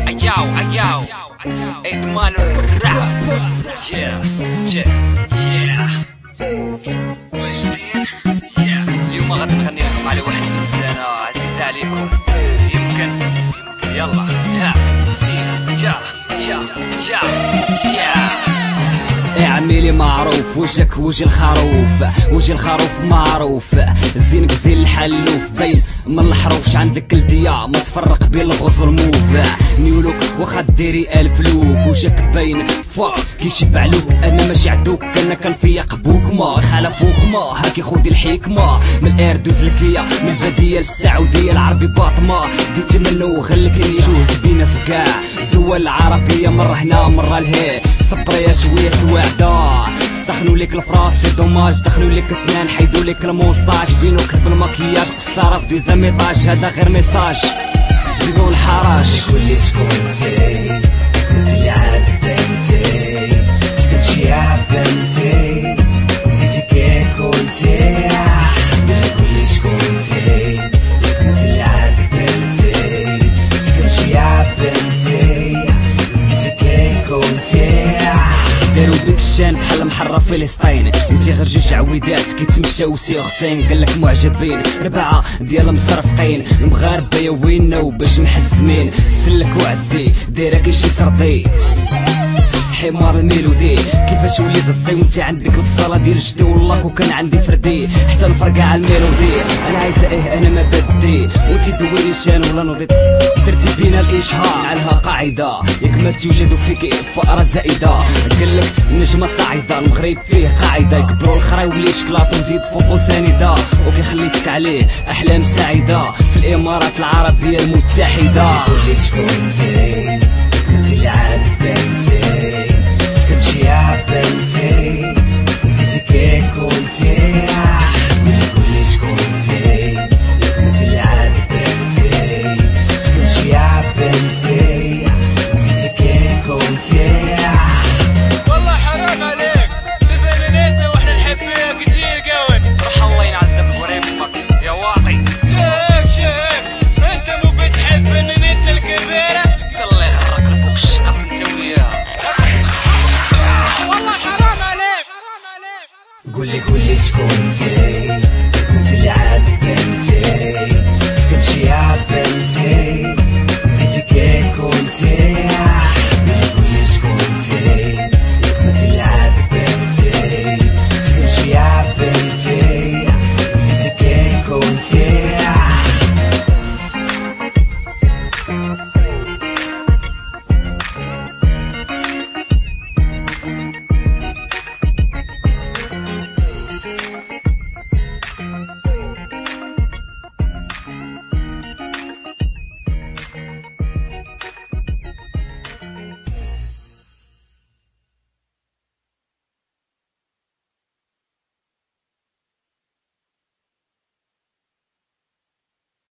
Ayaw, Edman rap. Yeah. واجدين اليوم غادي نغني لكم على واحد الانسان عزيز عليكم. يمكن يلا هاك سير يا عميلي معروف وجهك وجه الخروف معروف زينك زين الحلوف باين من الحروف شعندك كلدية ما تفرق بين الغوص والموف نيولوك واخا ديري الف لوك وجهك باين فوق كيشبع لوك انا ماشي عدوك انا كنفيق بوك ما خالفوك ما هاكي خودي الحكمة من الاير دوز لكية من البادية للسعودية العربي باطمة ديتي منو غلكني جهد بينا في كاع الدول العربية مرة هنا مرة لهي صبري شوية سواعدة سخنوا ليك الفراسي دوماج دخلوا ليك اسنان حيدوا ليك الموسطاج بينوك بالمكياج قصارة في دوزاميطاج هذا غير ميساج زيدوا الحراج كلش كنتي انتي عاد بنتي تكتشي يا بنتي زيتي كي كنتي كلش كنتي انتي عاد بنتي تكتشي يا بنتي زيتي كي كنتي داروا بيك الشان بحال محرة فلسطين انتي غير جوج عويدات كيتمشاو سي حسين قالك معجبين 4 ديال مصرفقين المغاربة يا وينو باش محزمين سلك وعدي دايرة كيشي سرطي حمار الميلودي كيفاش وليت الضي وانتي عندك الفصالة ديال جدي والله وكان عندي فردي حتى نفرقع على الميلودي انا عايزة انا ما بدي وانتي دويري شان ولا نوضي درتي بينا الاشهار علىها قاعدة ياك ما توجد فيك فقرة زائدة قالك النجمة صاعدة المغرب فيه قاعدة يكبروا الخراولي شكلاط ونزيد فوقو ساندة وكيخليتك عليه احلام سعيدة في الامارات العربية المتحدة كلش كنتي انتي عاد بنتي تكتشي يا بنتي زيتي كي كنتي